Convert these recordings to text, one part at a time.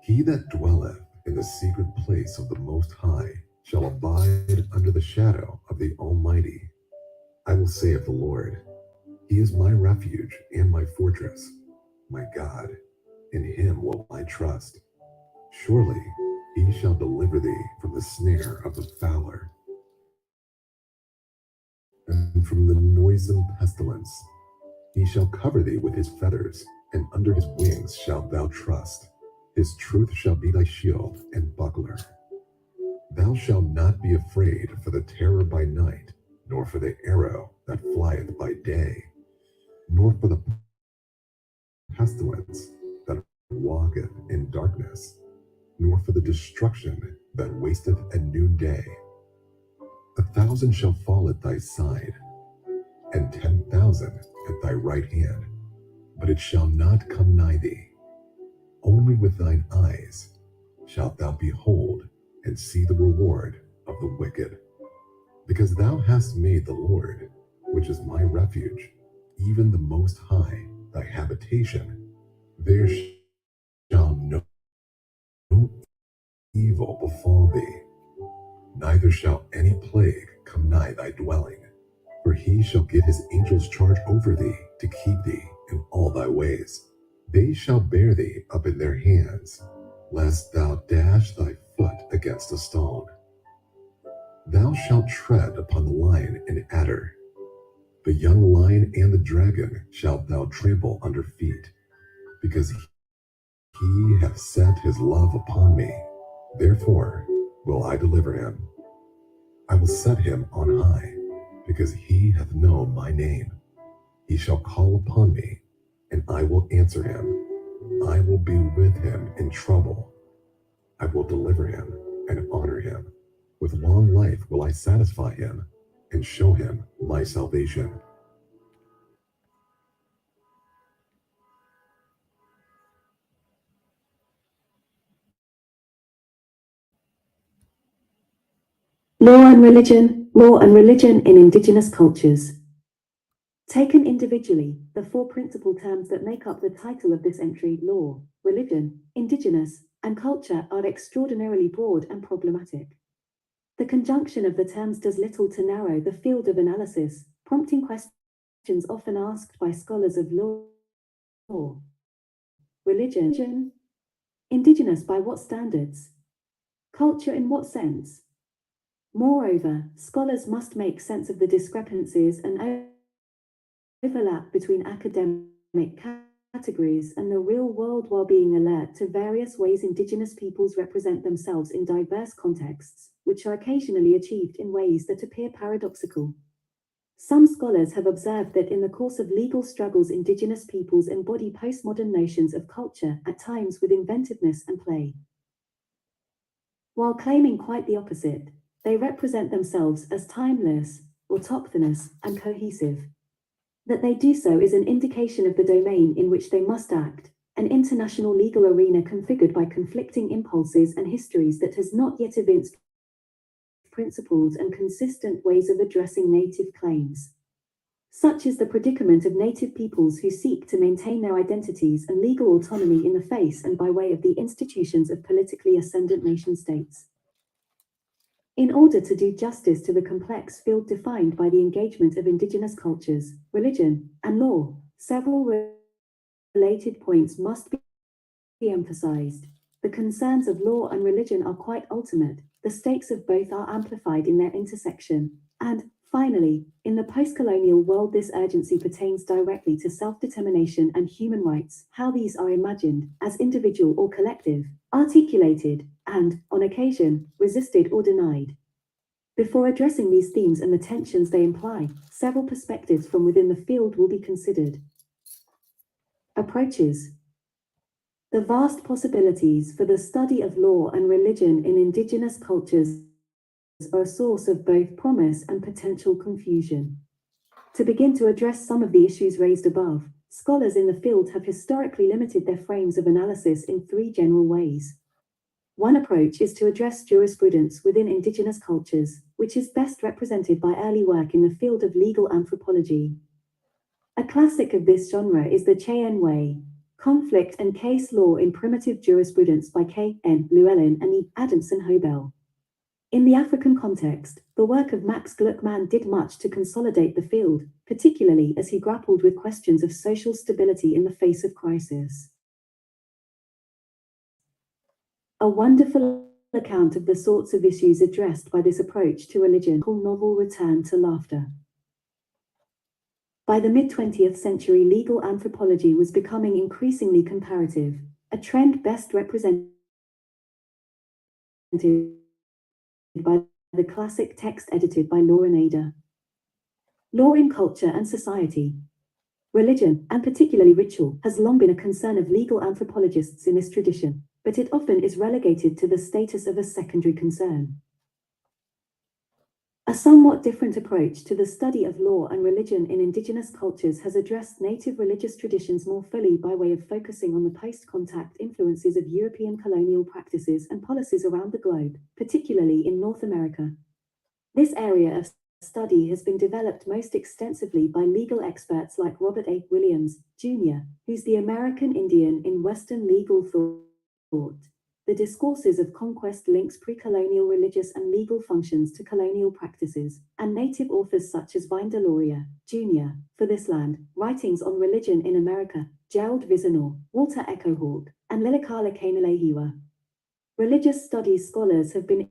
He that dwelleth in the secret place of the Most High shall abide under the shadow of the Almighty. I will say of the Lord, He is my refuge and my fortress, my God, in Him will I trust. Surely He shall deliver thee from the snare of the fowler, and from the noisome pestilence. He shall cover thee with His feathers, and under His wings shalt thou trust. His truth shall be thy shield and buckler. Thou shalt not be afraid for the terror by night, nor for the arrow that flieth by day, nor for the pestilence that walketh in darkness, nor for the destruction that wasteth at noonday. 1,000 shall fall at thy side, and 10,000 at thy right hand, but it shall not come nigh thee. Only with thine eyes shalt thou behold and see the reward of the wicked. Because thou hast made the Lord, which is my refuge, even the Most High, thy habitation, there shall no evil befall thee, neither shall any plague come nigh thy dwelling. For He shall give His angels charge over thee, to keep thee in all thy ways. They shall bear thee up in their hands, lest thou dash thy foot against a stone. Thou shalt tread upon the lion and adder. The young lion and the dragon shalt thou trample under feet. Because He hath set His love upon me, therefore will I deliver him. I will set him on high, because He hath known my name. He shall call upon me, and I will answer him. I will be with him in trouble. I will deliver him and honor him. With long life will I satisfy him and show him my salvation. Law and religion in indigenous cultures. Taken individually, the four principal terms that make up the title of this entry, law, religion, indigenous, and culture, are extraordinarily broad and problematic. The conjunction of the terms does little to narrow the field of analysis, prompting questions often asked by scholars of law. Religion, indigenous by what standards? Culture in what sense? Moreover, scholars must make sense of the discrepancies and overlap between academic categories and the real world while being alert to various ways indigenous peoples represent themselves in diverse contexts, which are occasionally achieved in ways that appear paradoxical. Some scholars have observed that in the course of legal struggles, indigenous peoples embody postmodern notions of culture, at times with inventiveness and play. While claiming quite the opposite, they represent themselves as timeless, autochthonous, and cohesive. That they do so is an indication of the domain in which they must act, an international legal arena configured by conflicting impulses and histories that has not yet evinced principled and consistent ways of addressing native claims. Such is the predicament of native peoples who seek to maintain their identities and legal autonomy in the face and by way of the institutions of politically ascendant nation-states. In order to do justice to the complex field defined by the engagement of indigenous cultures, religion, and law, several related points must be emphasized. The concerns of law and religion are quite ultimate, the stakes of both are amplified in their intersection, and, finally, in the post-colonial world this urgency pertains directly to self-determination and human rights, how these are imagined, as individual or collective, articulated, and, on occasion, resisted or denied. Before addressing these themes and the tensions they imply, several perspectives from within the field will be considered. Approaches. The vast possibilities for the study of law and religion in indigenous cultures are a source of both promise and potential confusion. To begin to address some of the issues raised above, scholars in the field have historically limited their frames of analysis in three general ways. One approach is to address jurisprudence within indigenous cultures, which is best represented by early work in the field of legal anthropology. A classic of this genre is the Cheyenne Way, Conflict and Case Law in Primitive Jurisprudence by K. N. Llewellyn and E. Adamson-Hobel. In the African context, the work of Max Gluckman did much to consolidate the field, particularly as he grappled with questions of social stability in the face of crisis. A wonderful account of the sorts of issues addressed by this approach to religion called novel Return to Laughter. By the mid-20th century, legal anthropology was becoming increasingly comparative, a trend best represented by the classic text edited by Lauren Ada. Law in Culture and Society. Religion, and particularly ritual, has long been a concern of legal anthropologists in this tradition, but it often is relegated to the status of a secondary concern. A somewhat different approach to the study of law and religion in indigenous cultures has addressed native religious traditions more fully by way of focusing on the post-contact influences of European colonial practices and policies around the globe, particularly in North America. This area of study has been developed most extensively by legal experts like Robert A. Williams, Jr., who's the American Indian in Western legal thought. The discourses of conquest links pre-colonial religious and legal functions to colonial practices, and native authors such as Vine Deloria, Jr., For This Land, Writings on Religion in America, Gerald Vizenor, Walter Echohawk, and Lilikala Kainalehiwa. Religious studies scholars have been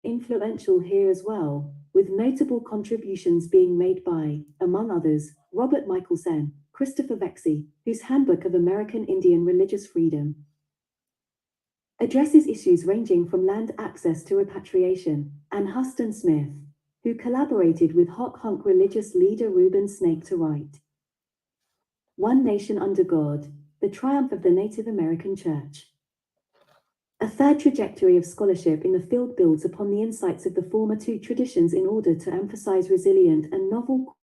influential here as well, with notable contributions being made by, among others, Robert Michelsen, Christopher Vexey, whose Handbook of American Indian Religious Freedom addresses issues ranging from land access to repatriation, and Huston Smith, who collaborated with Hock Hunk religious leader Reuben Snake to write One Nation Under God, The Triumph of the Native American Church. A third trajectory of scholarship in the field builds upon the insights of the former two traditions in order to emphasize resilient and novel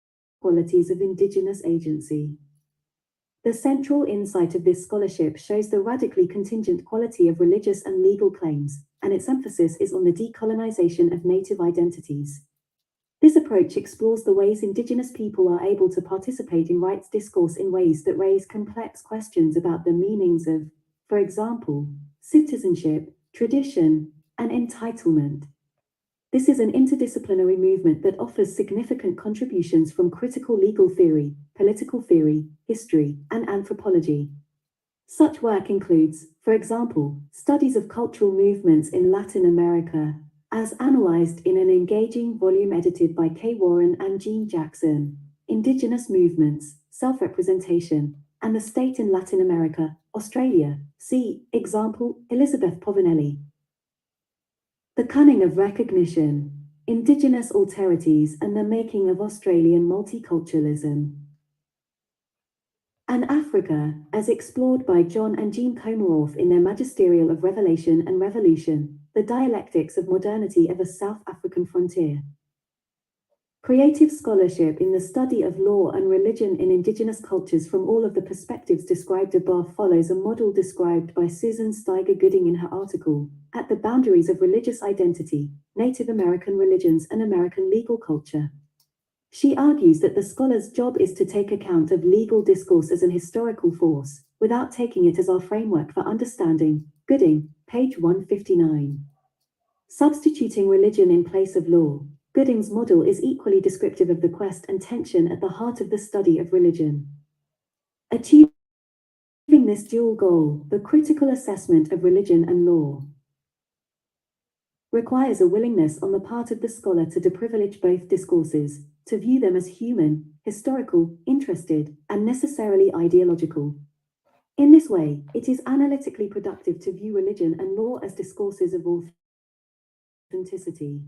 qualities of indigenous agency. The central insight of this scholarship shows the radically contingent quality of religious and legal claims, and its emphasis is on the decolonization of native identities. This approach explores the ways indigenous people are able to participate in rights discourse in ways that raise complex questions about the meanings of, for example, citizenship, tradition, and entitlement. This is an interdisciplinary movement that offers significant contributions from critical legal theory, political theory, history, and anthropology. Such work includes, for example, studies of cultural movements in Latin America, as analyzed in an engaging volume edited by Kay Warren and Jean Jackson, Indigenous Movements, Self-Representation, and the State in Latin America, Australia. See, example, Elizabeth Povinelli. The Cunning of Recognition, Indigenous Alterities and the Making of Australian Multiculturalism. And Africa, as explored by John and Jean Komarov in their Magisterial of Revelation and Revolution, The Dialectics of Modernity of a South African Frontier. Creative scholarship in the study of law and religion in indigenous cultures from all of the perspectives described above follows a model described by Susan Steiger Gooding in her article, At the Boundaries of Religious Identity, Native American Religions and American Legal Culture. She argues that the scholar's job is to take account of legal discourse as an historical force, without taking it as our framework for understanding. Gooding, page 159. Substituting religion in place of law. Gooding's model is equally descriptive of the quest and tension at the heart of the study of religion. Achieving this dual goal, the critical assessment of religion and law, requires a willingness on the part of the scholar to deprivilege both discourses, to view them as human, historical, interested, and necessarily ideological. In this way, it is analytically productive to view religion and law as discourses of authenticity.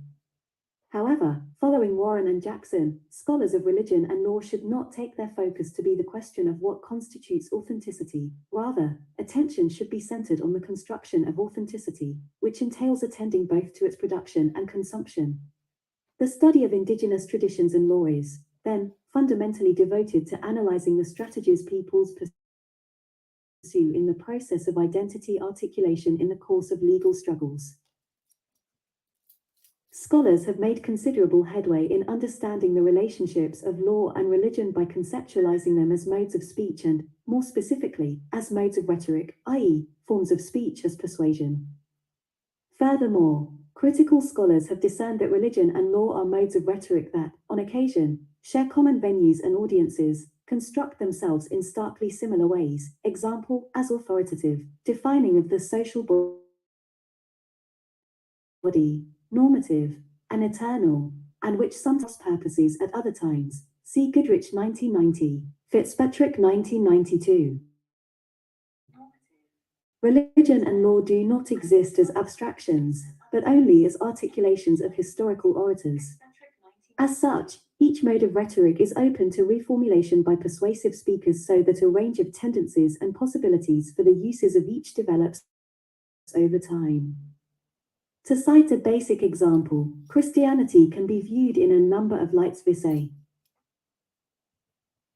However, following Warren and Jackson, scholars of religion and law should not take their focus to be the question of what constitutes authenticity. Rather, attention should be centered on the construction of authenticity, which entails attending both to its production and consumption. The study of indigenous traditions and law is, then, fundamentally devoted to analyzing the strategies peoples pursue in the process of identity articulation in the course of legal struggles. Scholars have made considerable headway in understanding the relationships of law and religion by conceptualizing them as modes of speech and, more specifically, as modes of rhetoric, i.e., forms of speech as persuasion. Furthermore, critical scholars have discerned that religion and law are modes of rhetoric that, on occasion, share common venues and audiences, construct themselves in starkly similar ways, example, as authoritative, defining of the social body, normative, and eternal, and which sometimes purposes at other times. See Goodrich 1990, Fitzpatrick 1992. Religion and law do not exist as abstractions, but only as articulations of historical orators. As such, each mode of rhetoric is open to reformulation by persuasive speakers so that a range of tendencies and possibilities for the uses of each develops over time. To cite a basic example, Christianity can be viewed in a number of lights vise.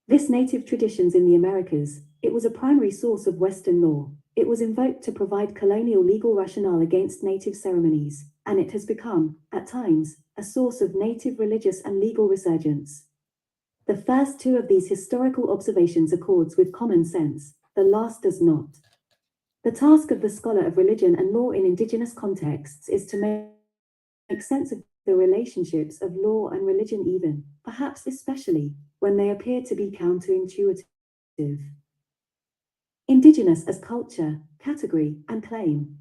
This native traditions in the Americas, it was a primary source of Western law. It was invoked to provide colonial legal rationale against native ceremonies, and it has become, at times, a source of native religious and legal resurgence. The first two of these historical observations accords with common sense, the last does not. The task of the scholar of religion and law in indigenous contexts is to make sense of the relationships of law and religion even, perhaps especially, when they appear to be counterintuitive. Indigenous as culture, category, and claim.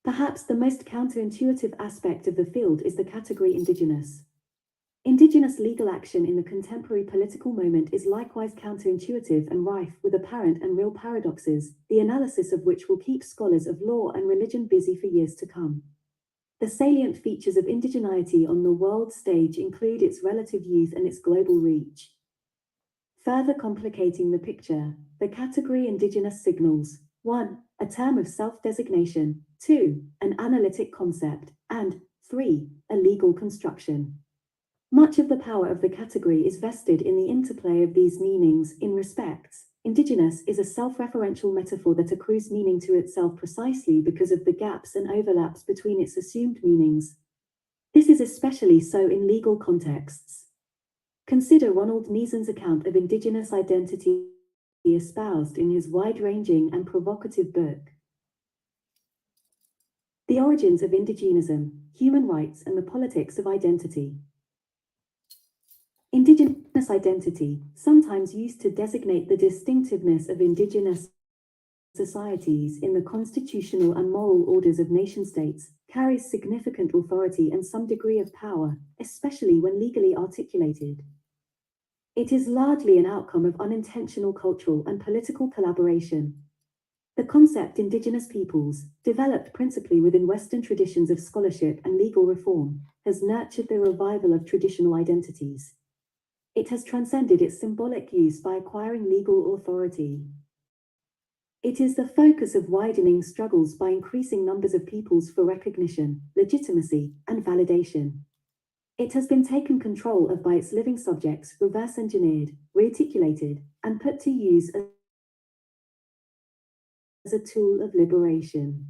Perhaps the most counterintuitive aspect of the field is the category indigenous. Indigenous legal action in the contemporary political moment is likewise counterintuitive and rife with apparent and real paradoxes, the analysis of which will keep scholars of law and religion busy for years to come. The salient features of indigeneity on the world stage include its relative youth and its global reach. Further complicating the picture, the category indigenous signals 1. A term of self-designation, 2. An analytic concept, and 3. A legal construction. Much of the power of the category is vested in the interplay of these meanings in respects. Indigenous is a self-referential metaphor that accrues meaning to itself precisely because of the gaps and overlaps between its assumed meanings. This is especially so in legal contexts. Consider Ronald Neeson's account of indigenous identity espoused in his wide-ranging and provocative book, The Origins of Indigenism, Human Rights and the Politics of Identity. Indigenous identity, sometimes used to designate the distinctiveness of indigenous societies in the constitutional and moral orders of nation-states, carries significant authority and some degree of power, especially when legally articulated. It is largely an outcome of unintentional cultural and political collaboration. The concept indigenous peoples, developed principally within Western traditions of scholarship and legal reform, has nurtured the revival of traditional identities. It has transcended its symbolic use by acquiring legal authority. It is the focus of widening struggles by increasing numbers of peoples for recognition, legitimacy, and validation. It has been taken control of by its living subjects, reverse-engineered, rearticulated, and put to use as a tool of liberation.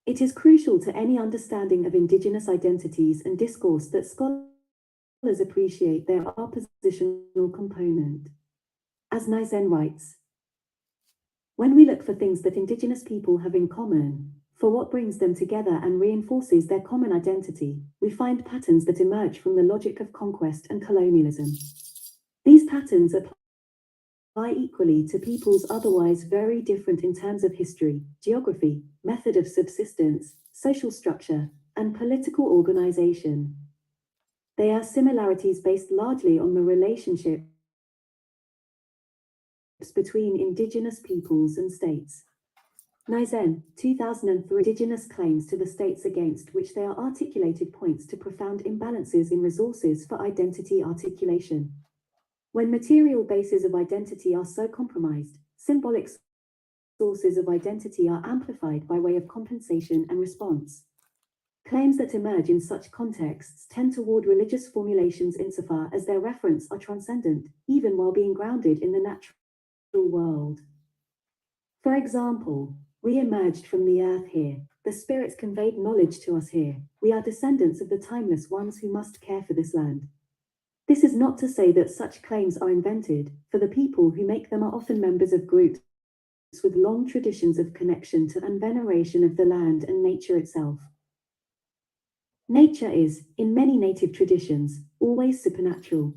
It is crucial to any understanding of indigenous identities and discourse that scholars appreciate their oppositional component. As Naizen writes, when we look for things that indigenous people have in common, for what brings them together and reinforces their common identity, we find patterns that emerge from the logic of conquest and colonialism. These patterns apply equally to peoples otherwise very different in terms of history, geography, method of subsistence, social structure, and political organization. They are similarities based largely on the relationships between indigenous peoples and states. Naizen, 2003. Indigenous claims to the states against which they are articulated points to profound imbalances in resources for identity articulation. When material bases of identity are so compromised, symbolic sources of identity are amplified by way of compensation and response. Claims that emerge in such contexts tend toward religious formulations insofar as their referents are transcendent, even while being grounded in the natural world. For example, We emerged from the earth here. The spirits conveyed knowledge to us here. We are descendants of the timeless ones who must care for this land. This is not to say that such claims are invented, for the people who make them are often members of groups with long traditions of connection to and veneration of the land and nature itself. Nature is, in many native traditions, always supernatural.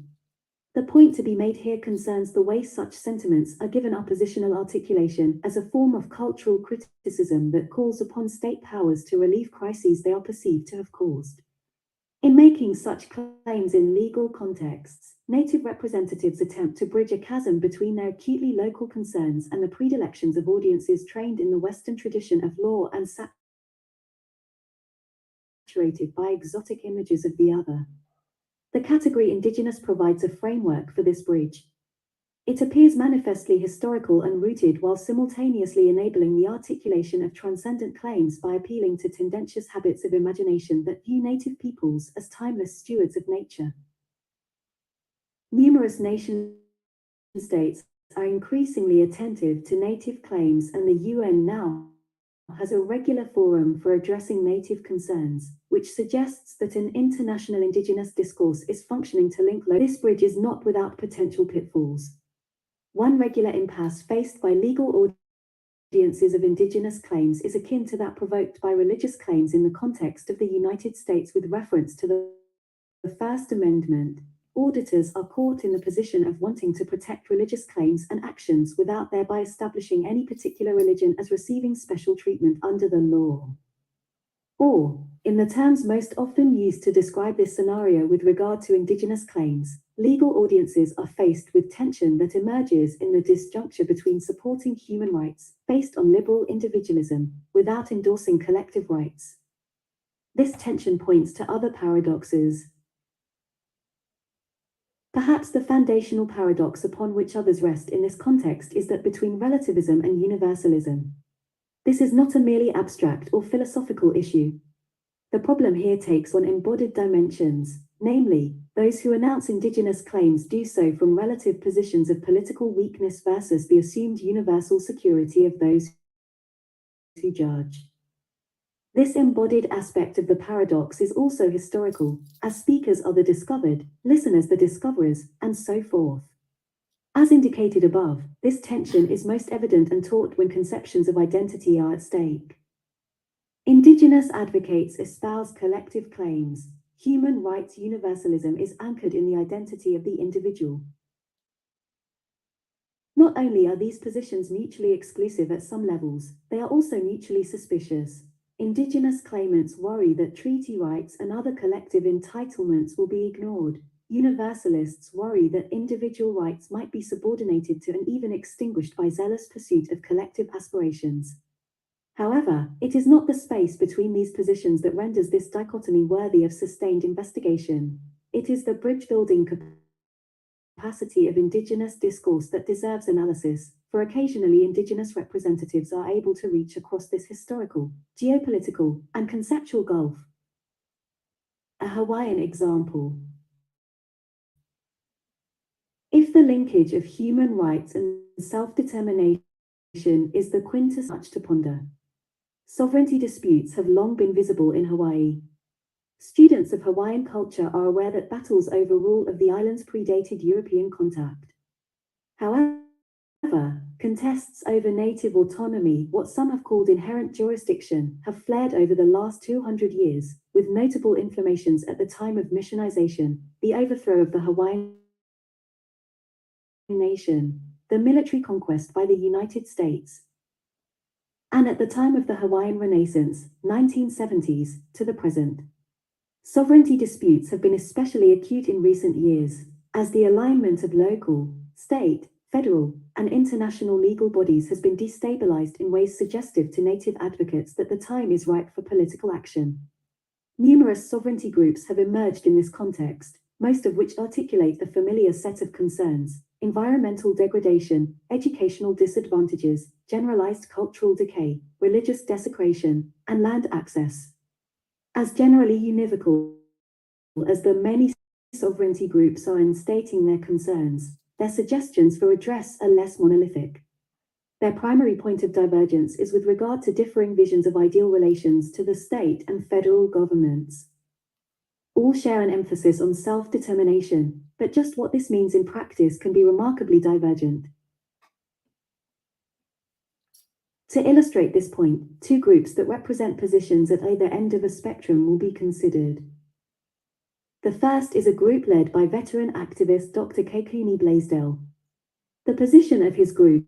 The point to be made here concerns the way such sentiments are given oppositional articulation as a form of cultural criticism that calls upon state powers to relieve crises they are perceived to have caused. In making such claims in legal contexts, native representatives attempt to bridge a chasm between their acutely local concerns and the predilections of audiences trained in the Western tradition of law and saturated by exotic images of the other. The category Indigenous provides a framework for this bridge. It appears manifestly historical and rooted while simultaneously enabling the articulation of transcendent claims by appealing to tendentious habits of imagination that view native peoples as timeless stewards of nature. Numerous nation-states are increasingly attentive to native claims, and the UN now has a regular forum for addressing native concerns, which suggests that an international Indigenous discourse is functioning to link. This bridge is not without potential pitfalls. One regular impasse faced by legal audiences of Indigenous claims is akin to that provoked by religious claims in the context of the United States with reference to the First Amendment. Auditors are caught in the position of wanting to protect religious claims and actions without thereby establishing any particular religion as receiving special treatment under the law. Or, in the terms most often used to describe this scenario with regard to Indigenous claims, legal audiences are faced with tension that emerges in the disjuncture between supporting human rights, based on liberal individualism, without endorsing collective rights. This tension points to other paradoxes. Perhaps the foundational paradox upon which others rest in this context is that between relativism and universalism. This is not a merely abstract or philosophical issue. The problem here takes on embodied dimensions, namely, those who announce Indigenous claims do so from relative positions of political weakness versus the assumed universal security of those who judge. This embodied aspect of the paradox is also historical, as speakers are the discovered, listeners the discoverers, and so forth. As indicated above, this tension is most evident and taught when conceptions of identity are at stake. Indigenous advocates espouse collective claims. Human rights universalism is anchored in the identity of the individual. Not only are these positions mutually exclusive at some levels, they are also mutually suspicious. Indigenous claimants worry that treaty rights and other collective entitlements will be ignored. Universalists worry that individual rights might be subordinated to and even extinguished by zealous pursuit of collective aspirations. However, it is not the space between these positions that renders this dichotomy worthy of sustained investigation. It is the bridge-building capacity of Indigenous discourse that deserves analysis, for occasionally Indigenous representatives are able to reach across this historical, geopolitical, and conceptual gulf. A Hawaiian example. If the linkage of human rights and self-determination is the quintessence much to ponder. Sovereignty disputes have long been visible in Hawaii. Students of Hawaiian culture are aware that battles over rule of the islands predated European contact. However, contests over native autonomy, what some have called inherent jurisdiction, have flared over the last 200 years, with notable inflammations at the time of missionization, the overthrow of the Hawaiian nation, the military conquest by the United States, and at the time of the Hawaiian Renaissance, 1970s, to the present. Sovereignty disputes have been especially acute in recent years, as the alignment of local, state, federal, and international legal bodies has been destabilized in ways suggestive to native advocates that the time is ripe for political action. Numerous sovereignty groups have emerged in this context, most of which articulate the familiar set of concerns: environmental degradation, educational disadvantages, generalized cultural decay, religious desecration, and land access. As generally univocal as the many sovereignty groups are in stating their concerns, their suggestions for redress are less monolithic. Their primary point of divergence is with regard to differing visions of ideal relations to the state and federal governments. All share an emphasis on self-determination, but just what this means in practice can be remarkably divergent. To illustrate this point, two groups that represent positions at either end of a spectrum will be considered. The first is a group led by veteran activist Dr. Kekuni Blaisdell. The position of his group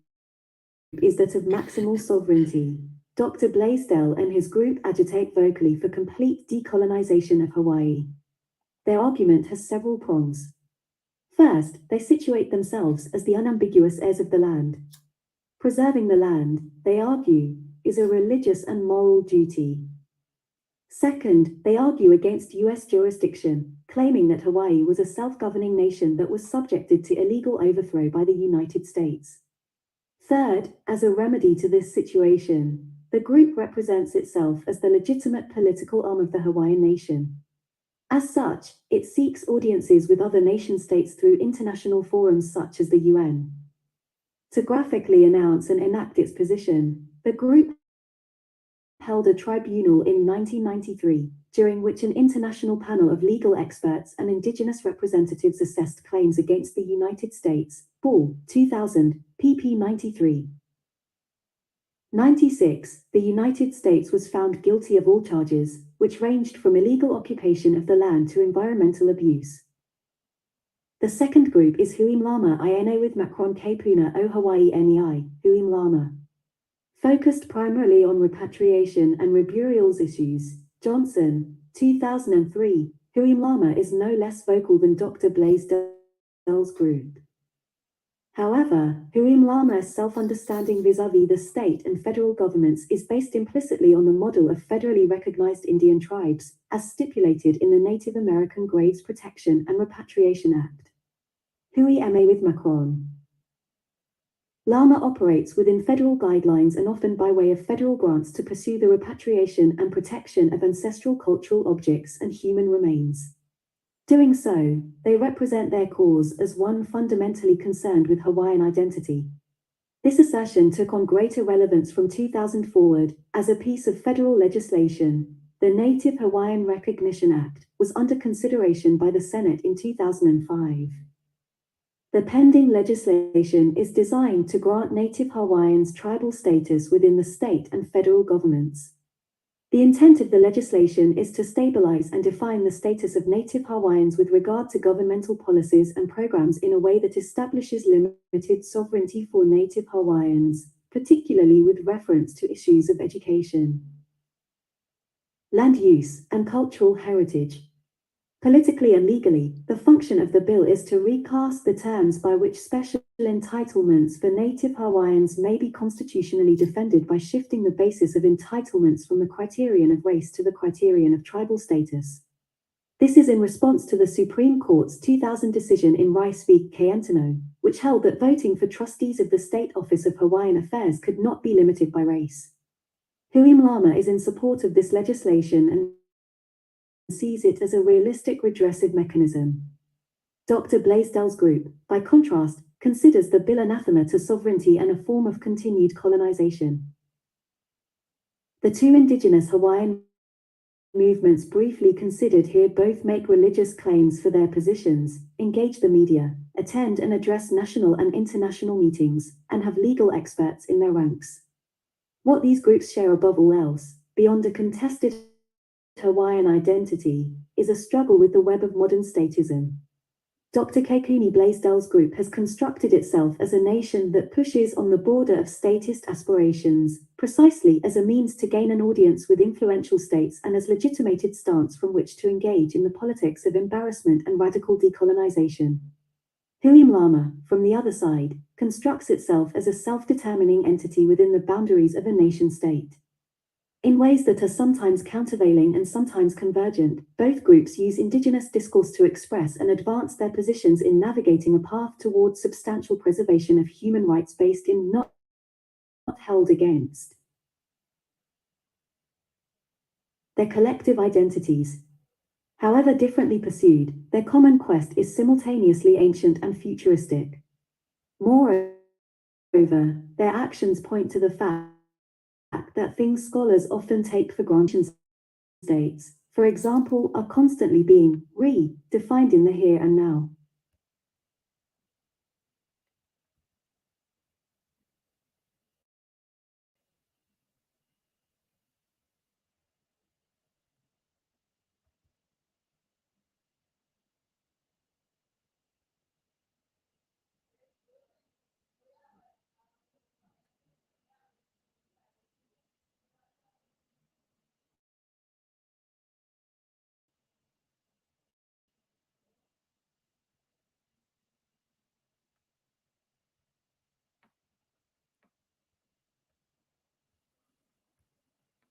is that of maximal sovereignty. Dr. Blaisdell and his group agitate vocally for complete decolonization of Hawaii. Their argument has several prongs. First, they situate themselves as the unambiguous heirs of the land. Preserving the land, they argue, is a religious and moral duty. Second, they argue against U.S. jurisdiction, claiming that Hawaii was a self-governing nation that was subjected to illegal overthrow by the United States. Third, as a remedy to this situation, the group represents itself as the legitimate political arm of the Hawaiian nation. As such, it seeks audiences with other nation-states through international forums such as the UN. To graphically announce and enact its position, the group held a tribunal in 1993, during which an international panel of legal experts and indigenous representatives assessed claims against the United States. Ball, 2000, pp. 93. 96. The United States was found guilty of all charges, which ranged from illegal occupation of the land to environmental abuse. The second group is Huim Lama Iene with Macron Kepuna o Hawaii Nei, Huim Lama. Focused primarily on repatriation and reburials issues, Johnson, 2003, Huim Lama is no less vocal than Dr. Blaisdell's group. However, Huim Lama's self-understanding vis-à-vis the state and federal governments is based implicitly on the model of federally recognized Indian tribes, as stipulated in the Native American Graves Protection and Repatriation Act. Hui Ma with Macron. Lama operates within federal guidelines and often by way of federal grants to pursue the repatriation and protection of ancestral cultural objects and human remains. Doing so, they represent their cause as one fundamentally concerned with Hawaiian identity. This assertion took on greater relevance from 2000 forward, as a piece of federal legislation, the Native Hawaiian Recognition Act, was under consideration by the Senate in 2005. The pending legislation is designed to grant Native Hawaiians tribal status within the state and federal governments. The intent of the legislation is to stabilize and define the status of Native Hawaiians with regard to governmental policies and programs in a way that establishes limited sovereignty for Native Hawaiians, particularly with reference to issues of education, land use, and cultural heritage. Politically and legally, the function of the bill is to recast the terms by which special entitlements for Native Hawaiians may be constitutionally defended by shifting the basis of entitlements from the criterion of race to the criterion of tribal status. This is in response to the Supreme Court's 2000 decision in Rice v. Kayentano, which held that voting for trustees of the State Office of Hawaiian Affairs could not be limited by race. Huim Lama is in support of this legislation and sees it as a realistic redressive mechanism. Dr. Blaisdell's group, by contrast, considers the bill anathema to sovereignty and a form of continued colonization. The two indigenous Hawaiian movements briefly considered here both make religious claims for their positions, engage the media, attend and address national and international meetings, and have legal experts in their ranks. What these groups share above all else, beyond a contested Hawaiian identity, is a struggle with the web of modern statism. Dr. Kekuni Blaisdell's group has constructed itself as a nation that pushes on the border of statist aspirations, precisely as a means to gain an audience with influential states and as legitimated stance from which to engage in the politics of embarrassment and radical decolonization. Huim Lama, from the other side, constructs itself as a self-determining entity within the boundaries of a nation-state. In ways that are sometimes countervailing and sometimes convergent, both groups use indigenous discourse to express and advance their positions in navigating a path towards substantial preservation of human rights based in not held against their collective identities. However differently pursued, their common quest is simultaneously ancient and futuristic. Moreover, Moreover, their actions point to the fact that things scholars often take for granted states, for example, are constantly being re-defined in the here and now.